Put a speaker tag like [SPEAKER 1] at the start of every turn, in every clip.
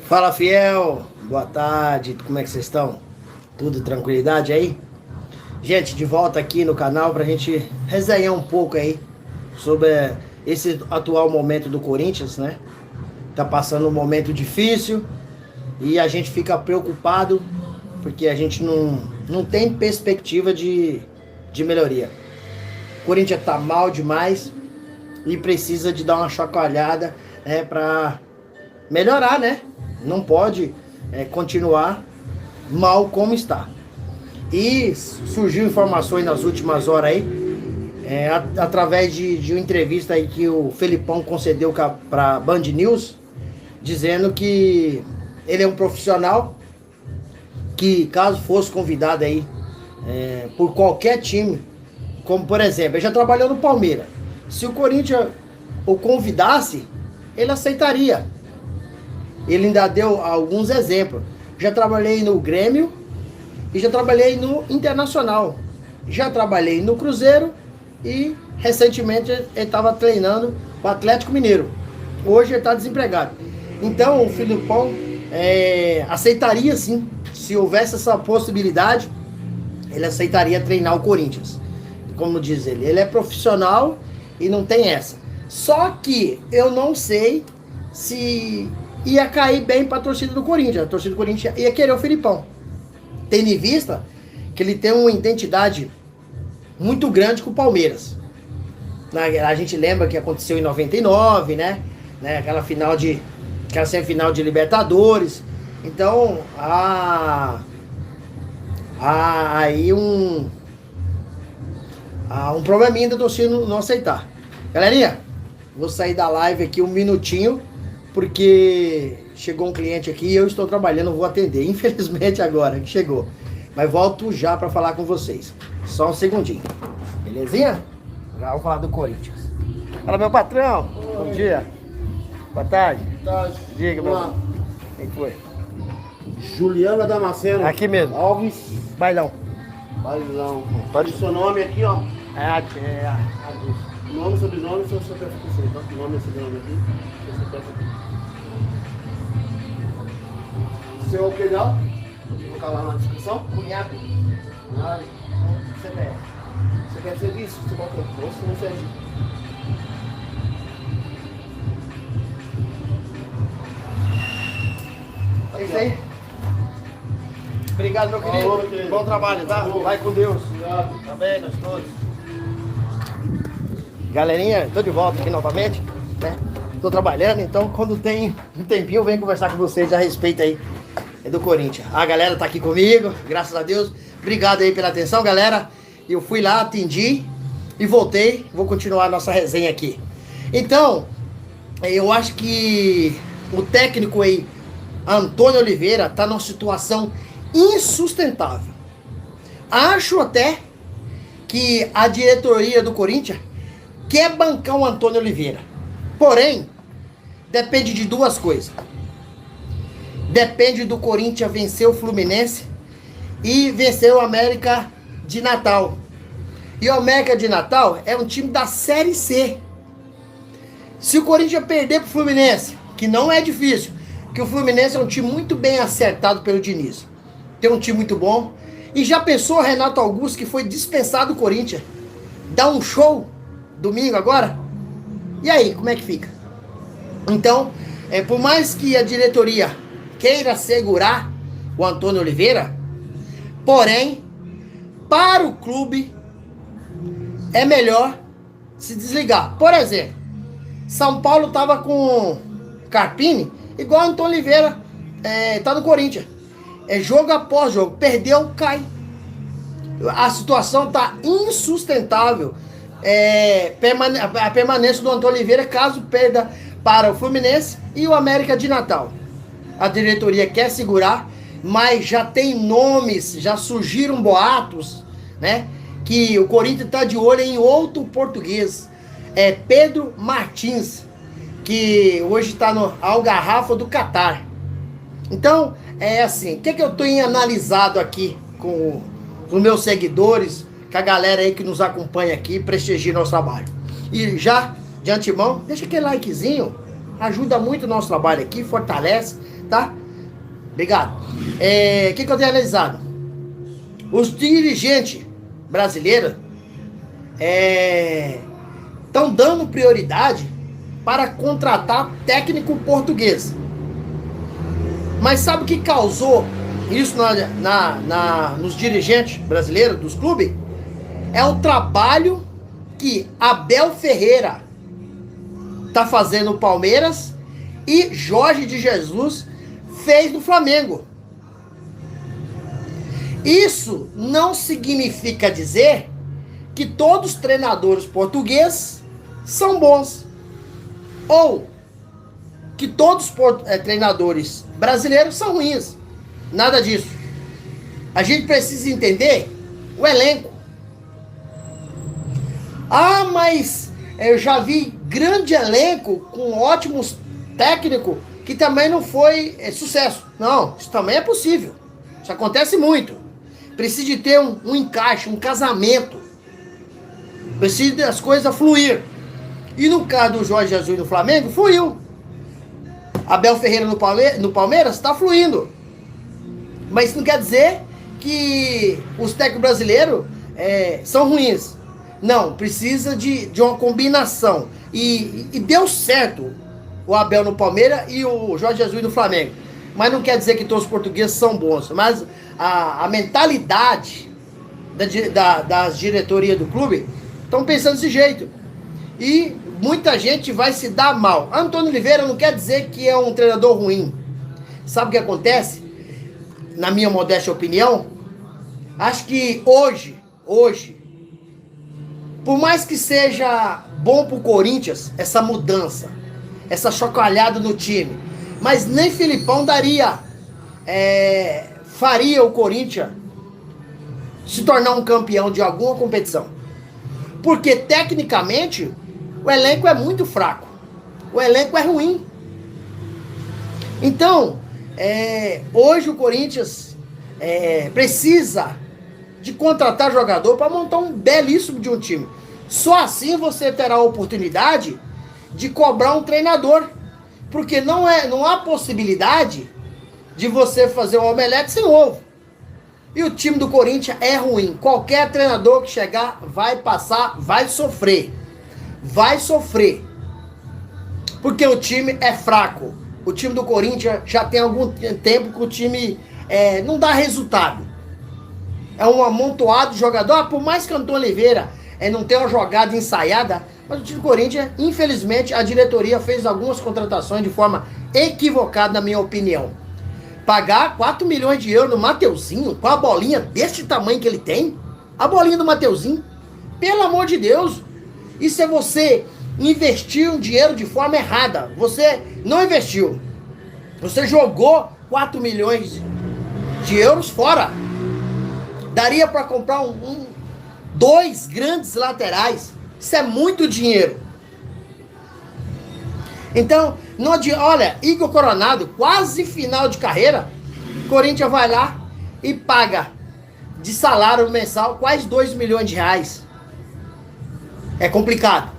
[SPEAKER 1] Fala, fiel! Boa tarde, como é que vocês estão? Tudo tranquilidade aí? Gente, de volta aqui no canal pra gente resenhar um pouco aí sobre esse atual momento do Corinthians, né? Tá passando um momento difícil e a gente fica preocupado porque a gente não tem perspectiva de melhoria. O Corinthians tá mal demais e precisa de dar uma chacoalhada, né, pra melhorar, né? Não pode continuar mal como está. E surgiu informações nas últimas horas aí, através de uma entrevista aí que o Felipão concedeu para Band News, dizendo que ele é um profissional que, caso fosse convidado aí por qualquer time, como por exemplo, ele já trabalhou no Palmeiras, se o Corinthians o convidasse, ele aceitaria. Ele ainda deu alguns exemplos. Já trabalhei no Grêmio e já trabalhei no Internacional. Já trabalhei no Cruzeiro e recentemente ele estava treinando o Atlético Mineiro. Hoje ele está desempregado. Então o Filipão aceitaria sim, se houvesse essa possibilidade, ele aceitaria treinar o Corinthians. Como diz ele é profissional e não tem essa. Só que eu não sei se ia cair bem para a torcida do Corinthians. A torcida do Corinthians ia querer o Felipão. Tendo em vista que ele tem uma identidade muito grande com o Palmeiras. A gente lembra que aconteceu em 99, né? Aquela semifinal de Libertadores. Então, há aí um probleminha da torcida não aceitar. Galerinha, vou sair da live aqui um minutinho, porque chegou um cliente aqui e eu estou trabalhando, vou atender. Infelizmente agora que chegou. Mas volto já para falar com vocês. Só um segundinho. Belezinha? Já vou falar do Corinthians. Fala, meu patrão. Bom dia. Boa tarde.
[SPEAKER 2] Boa tarde.
[SPEAKER 1] Diga, meu. Quem foi?
[SPEAKER 2] Juliana Damasceno.
[SPEAKER 1] Aqui mesmo.
[SPEAKER 2] Alves.
[SPEAKER 1] Bailão.
[SPEAKER 2] Bailão.
[SPEAKER 1] Pode-
[SPEAKER 2] O seu nome aqui, ó. Nome, sobrenome, seu CPF, tá? Nome e sobrenome aqui. Seu CPF aqui. Seu pedal. Vou colocar lá na descrição.
[SPEAKER 1] Cunhado. CPF.
[SPEAKER 2] Você quer serviço? Você quer posto? Não sei.
[SPEAKER 1] É isso aí. Obrigado, meu querido.
[SPEAKER 2] Falou, meu querido.
[SPEAKER 1] Bom trabalho, tá?
[SPEAKER 2] Falou.
[SPEAKER 1] Vai com Deus.
[SPEAKER 2] Obrigado.
[SPEAKER 1] Tá bem, nós todos. Galerinha, tô de volta aqui novamente, né? Tô trabalhando, então quando tem um tempinho eu venho conversar com vocês a respeito aí do Corinthians. A galera tá aqui comigo, graças a Deus. Obrigado aí pela atenção, galera. Eu fui lá, atendi e voltei. Vou continuar a nossa resenha aqui. Então, eu acho que o técnico aí, Antônio Oliveira, tá numa situação insustentável. Acho até que a diretoria do Corinthians quer bancar o Antônio Oliveira. Porém, depende de duas coisas. Depende do Corinthians vencer o Fluminense e vencer o América de Natal. E o América de Natal é um time da Série C. Se o Corinthians perder pro Fluminense, que não é difícil, que o Fluminense é um time muito bem acertado pelo Diniz. Tem um time muito bom. E já pensou o Renato Augusto, que foi dispensado do Corinthians, dar um show domingo agora? E aí, como é que fica? Então, por mais que a diretoria queira segurar o Antônio Oliveira, porém, para o clube, é melhor se desligar. Por exemplo, São Paulo estava com Carpini, igual o Antônio Oliveira tá no Corinthians. Jogo após jogo, perdeu, cai. A situação tá insustentável. A permanência do Antônio Oliveira, caso perda para o Fluminense e o América de Natal. A diretoria quer segurar, mas já tem nomes, já surgiram boatos, né? Que o Corinthians está de olho em outro português. Pedro Martins, que hoje está no Al-Garrafa do Catar. Então, assim, o que eu tenho analisado aqui com os meus seguidores, com a galera aí que nos acompanha aqui, prestigia nosso trabalho. E já, de antemão, deixa aquele likezinho, ajuda muito o nosso trabalho aqui, fortalece, tá? Obrigado. O que eu tenho analisado? Os dirigentes brasileiros estão dando prioridade para contratar técnico português. Mas sabe o que causou isso nos dirigentes brasileiros, dos clubes? É o trabalho que Abel Ferreira está fazendo no Palmeiras e Jorge de Jesus fez no Flamengo. Isso não significa dizer que todos os treinadores portugueses são bons, ou que todos os treinadores brasileiros são ruins. Nada disso. A gente precisa entender o elenco. Ah, mas eu já vi grande elenco com ótimos técnicos que também não foi sucesso. Não, isso também é possível. Isso acontece muito. Precisa de ter um encaixe, um casamento. Precisa das coisas fluir. E no caso do Jorge Jesus no Flamengo, fluiu. Abel Ferreira no Palmeiras está fluindo. Mas isso não quer dizer que os técnicos brasileiros são ruins. Não, precisa de uma combinação. E deu certo o Abel no Palmeiras e o Jorge Jesus no Flamengo. Mas não quer dizer que todos os portugueses são bons. Mas a mentalidade das diretorias do clube estão pensando desse jeito. E muita gente vai se dar mal. Antônio Oliveira não quer dizer que é um treinador ruim. Sabe o que acontece? Na minha modesta opinião, acho que hoje, por mais que seja bom pro Corinthians, essa mudança, essa chocalhada no time, mas nem Filipão faria o Corinthians se tornar um campeão de alguma competição. Porque, tecnicamente, o elenco é muito fraco. O elenco é ruim. Então, hoje o Corinthians precisa de contratar jogador para montar um belíssimo de um time. Só assim você terá a oportunidade de cobrar um treinador. Porque não há possibilidade de você fazer um omelete sem ovo. E o time do Corinthians é ruim. Qualquer treinador que chegar vai passar, vai sofrer. Vai sofrer. Porque o time é fraco. O time do Corinthians já tem algum tempo que o time não dá resultado. É um amontoado de jogador. Por mais que o Antônio Oliveira não tenha uma jogada ensaiada, mas o time do Corinthians, infelizmente, a diretoria fez algumas contratações de forma equivocada, na minha opinião. Pagar 4 milhões de euros no Mateuzinho, com a bolinha desse tamanho que ele tem, a bolinha do Mateuzinho, pelo amor de Deus, isso é você investir um dinheiro de forma errada. Você não investiu, você jogou 4 milhões de euros fora. Daria para comprar dois grandes laterais. Isso é muito dinheiro. Então, não adianta. Olha, Igor Coronado, quase final de carreira, Corinthians vai lá e paga de salário mensal quase 2 milhões de reais. É complicado.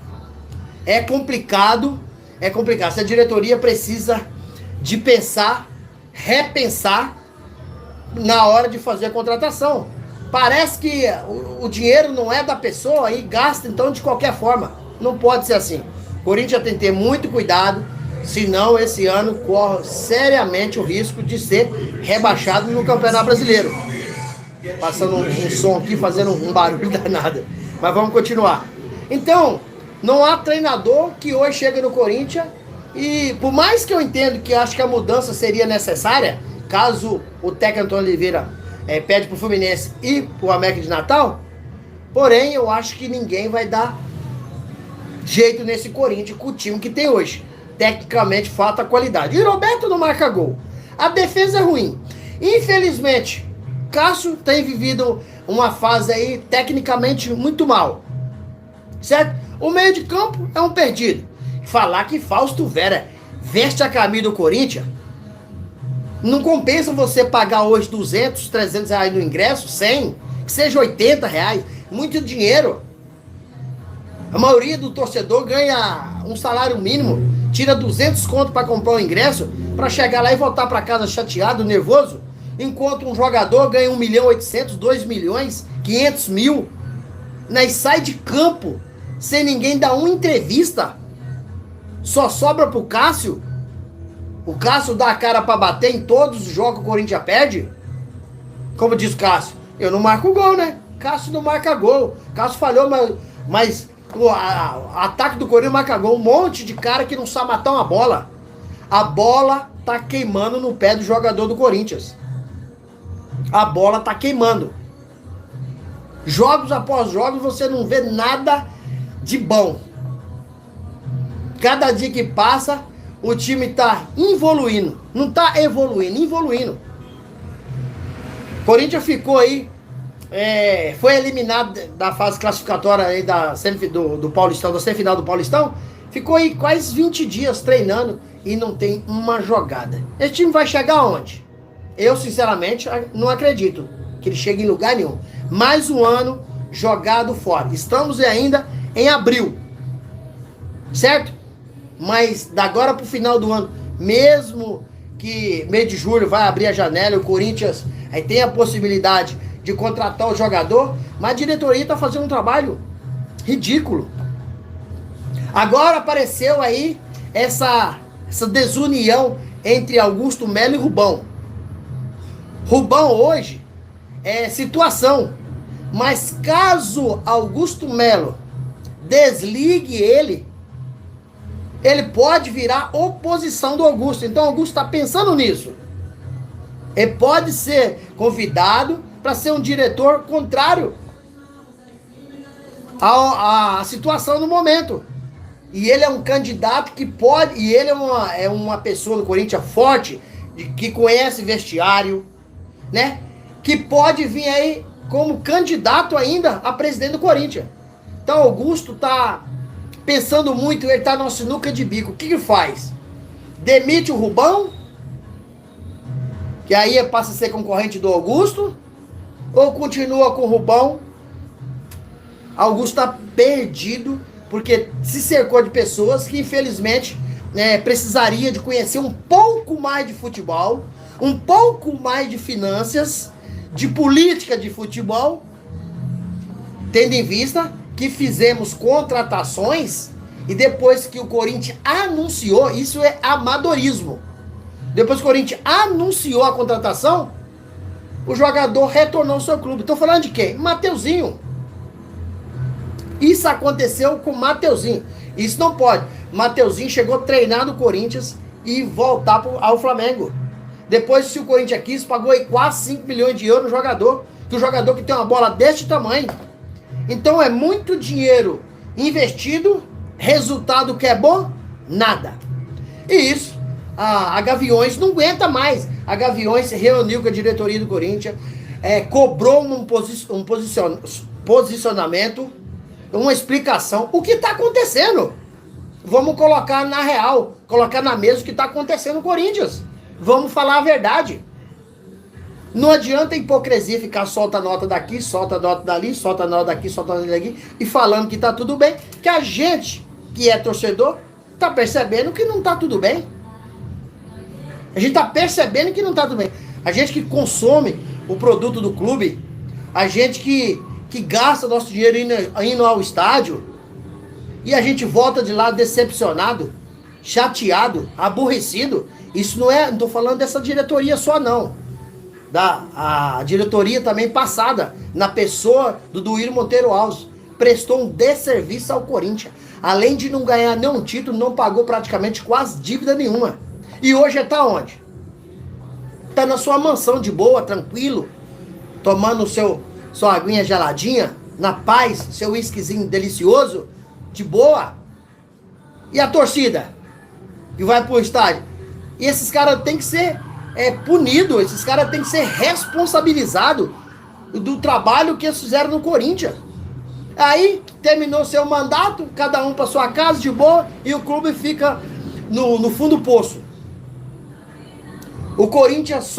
[SPEAKER 1] É complicado. É complicado. Essa diretoria precisa de repensar na hora de fazer a contratação. Parece que o dinheiro não é da pessoa e gasta então de qualquer forma. Não pode ser assim. O Corinthians tem que ter muito cuidado, senão esse ano corre seriamente o risco de ser rebaixado no Campeonato Brasileiro. Passando um som aqui, fazendo um barulho danado. Mas vamos continuar. Então, não há treinador que hoje chega no Corinthians e, por mais que eu entendo que acho que a mudança seria necessária, caso o técnico Antônio Oliveira pede pro Fluminense e pro América de Natal, porém eu acho que ninguém vai dar jeito nesse Corinthians com o time que tem hoje. Tecnicamente falta qualidade. E Roberto não marca gol. A defesa é ruim. Infelizmente, Cássio tem vivido uma fase aí tecnicamente muito mal. Certo? O meio de campo é um perdido. Falar que Fausto Vera veste a camisa do Corinthians, não compensa você pagar hoje 200, 300 reais no ingresso, 100, que seja 80 reais, muito dinheiro. A maioria do torcedor ganha um salário mínimo tira 200 conto para comprar o ingresso, para chegar lá e voltar para casa chateado, nervoso, enquanto um jogador ganha 1.800.000, 2 milhões, 500 mil, né, e sai de campo sem ninguém dar uma entrevista, só sobra pro Cássio. O Cássio dá a cara para bater em todos os jogos que o Corinthians perde. Como diz o Cássio, eu não marco gol, né? Cássio não marca gol. Cássio falhou, mas o ataque do Corinthians marca gol. Um monte de cara que não sabe matar uma bola. A bola tá queimando no pé do jogador do Corinthians. A bola tá queimando. Jogos após jogos você não vê nada de bom. Cada dia que passa, o time tá evoluindo. Não tá evoluindo, evoluindo. Corinthians ficou aí, foi eliminado da fase classificatória aí do Paulistão, da semifinal do Paulistão. Ficou aí quase 20 dias treinando e não tem uma jogada. Esse time vai chegar aonde? Eu, sinceramente, não acredito que ele chegue em lugar nenhum. Mais um ano jogado fora. Estamos ainda em abril, certo? Mas da agora pro final do ano, mesmo que mês de julho vai abrir a janela e o Corinthians aí tem a possibilidade de contratar o jogador, mas a diretoria está fazendo um trabalho ridículo. Agora apareceu aí essa desunião entre Augusto Melo e Rubão. Rubão hoje é situação, mas caso Augusto Melo desligue ele pode virar oposição do Augusto. Então o Augusto está pensando nisso. Ele pode ser convidado para ser um diretor contrário à situação no momento. E ele é um candidato que pode... E ele é uma pessoa do Corinthians forte, que conhece vestiário, né? Que pode vir aí como candidato ainda a presidente do Corinthians. Então Augusto tá pensando muito, ele tá na sinuca de bico. O que faz? Demite o Rubão, que aí passa a ser concorrente do Augusto, ou continua com o Rubão? Augusto tá perdido, porque se cercou de pessoas que infelizmente precisaria de conhecer um pouco mais de futebol, um pouco mais de finanças, de política de futebol, tendo em vista que fizemos contratações e depois que o Corinthians anunciou, isso é amadorismo. Depois que o Corinthians anunciou a contratação, o jogador retornou ao seu clube. Estou falando de quem? Mateuzinho. Isso aconteceu com o Mateuzinho. Isso não pode. Mateuzinho chegou a treinar no Corinthians e voltar ao Flamengo. Depois, se o Corinthians quis, pagou aí quase 5 milhões de euros no jogador. Que o jogador que tem uma bola deste tamanho. Então é muito dinheiro investido, resultado que é bom? Nada. E isso, a Gaviões não aguenta mais. A Gaviões se reuniu com a diretoria do Corinthians, cobrou um posicionamento, uma explicação. O que está acontecendo? Vamos colocar na real, colocar na mesa o que está acontecendo no Corinthians. Vamos falar a verdade. Não adianta a hipocrisia ficar solta a nota daqui, solta a nota dali, solta a nota daqui, solta a nota daqui, e falando que tá tudo bem, que a gente, que é torcedor, tá percebendo que não tá tudo bem. A gente tá percebendo que não tá tudo bem. A gente que consome o produto do clube, a gente que gasta nosso dinheiro indo ao estádio, e a gente volta de lá decepcionado, chateado, aborrecido. Isso não tô falando dessa diretoria só não. A diretoria também passada, na pessoa do Duílio Monteiro Alves, prestou um desserviço ao Corinthians. Além de não ganhar nenhum título, não pagou praticamente quase dívida nenhuma. E hoje está onde? Está na sua mansão de boa, tranquilo, tomando sua aguinha geladinha, na paz, seu whiskyzinho delicioso, de boa. E a torcida que vai pro estádio? E esses caras têm que ser punidos, esses caras têm que ser responsabilizados do trabalho que eles fizeram no Corinthians. Aí terminou seu mandato, cada um para sua casa de boa, e o clube fica no fundo do poço. O Corinthians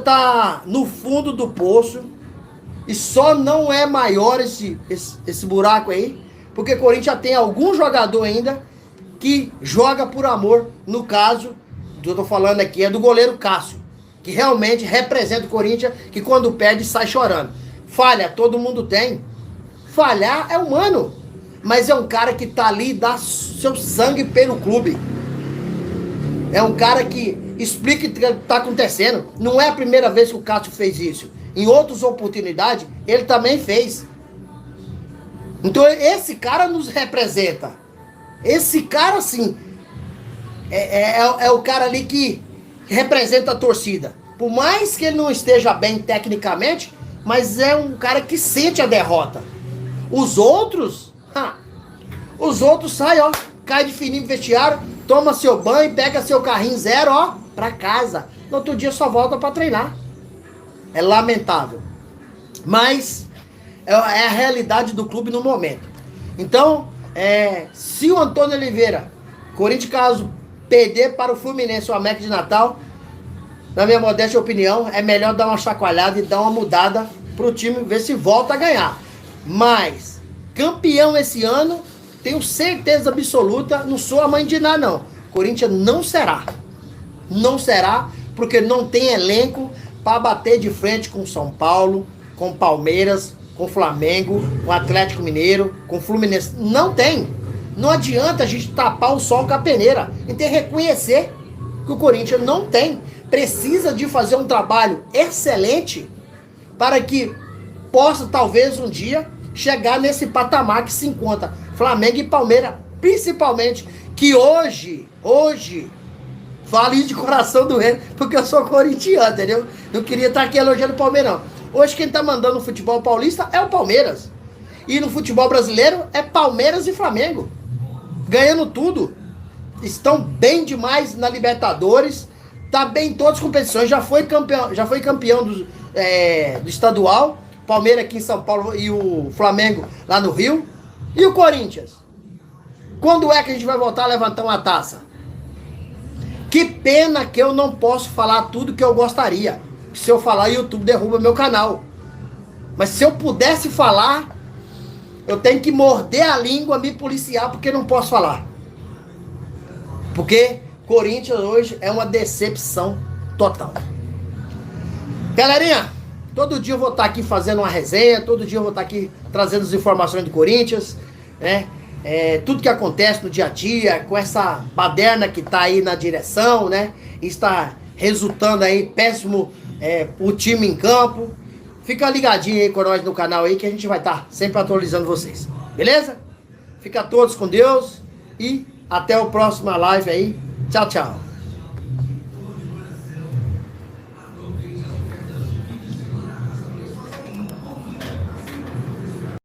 [SPEAKER 1] tá no fundo do poço, e só não é maior esse buraco aí, porque o Corinthians tem algum jogador ainda que joga por amor. No caso, que eu tô falando aqui é do goleiro Cássio, que realmente representa o Corinthians, que quando perde sai chorando. Falha, todo mundo tem. Falhar é humano, mas é um cara que tá ali e dá seu sangue pelo clube. É um cara que explica o que tá acontecendo. Não é a primeira vez que o Cássio fez isso. Em outras oportunidades, ele também fez. Então esse cara nos representa. Esse cara, sim, é o cara ali que representa a torcida. Por mais que ele não esteja bem tecnicamente, mas é um cara que sente a derrota. Os outros saem, ó, cai de fininho no vestiário, toma seu banho, pega seu carrinho zero, ó, pra casa. No outro dia só volta pra treinar. É lamentável. Mas é a realidade do clube no momento. Então, se o Antônio Oliveira, Corinthians, caso perder para o Fluminense o América de Natal, na minha modesta opinião, é melhor dar uma chacoalhada e dar uma mudada pro time, ver se volta a ganhar. Mas, campeão esse ano, tenho certeza absoluta, não sou a mãe de nada não. Corinthians não será. Não será, porque não tem elenco para bater de frente com São Paulo, com Palmeiras, com Flamengo, com Atlético Mineiro, com Fluminense. Não tem. Não adianta a gente tapar o sol com a peneira. A gente tem que reconhecer que o Corinthians não tem. Precisa de fazer um trabalho excelente para que possa, talvez, um dia chegar nesse patamar que se encontra Flamengo e Palmeiras, principalmente, que hoje, falo isso de coração doendo, porque eu sou corintiano, entendeu? Não queria estar aqui elogiando o Palmeiras, não. Hoje quem tá mandando no futebol paulista é o Palmeiras. E no futebol brasileiro é Palmeiras e Flamengo. Ganhando tudo. Estão bem demais na Libertadores. Tá bem em todas as competições. Já foi campeão do estadual. Palmeiras aqui em São Paulo e o Flamengo lá no Rio. E o Corinthians? Quando é que a gente vai voltar a levantar uma taça? Que pena que eu não posso falar tudo que eu gostaria. Se eu falar, o YouTube derruba meu canal. Mas se eu pudesse falar, eu tenho que morder a língua, me policiar, porque não posso falar. Porque Corinthians hoje é uma decepção total. Galerinha, todo dia eu vou estar aqui fazendo uma resenha, todo dia eu vou estar aqui trazendo as informações do Corinthians, né? Tudo que acontece no dia a dia, com essa baderna que está aí na direção, né? Está resultando aí péssimo o time em campo. Fica ligadinho aí com nós no canal aí, que a gente vai estar sempre atualizando vocês. Beleza? Fica todos com Deus e até o próximo live aí. Tchau, tchau.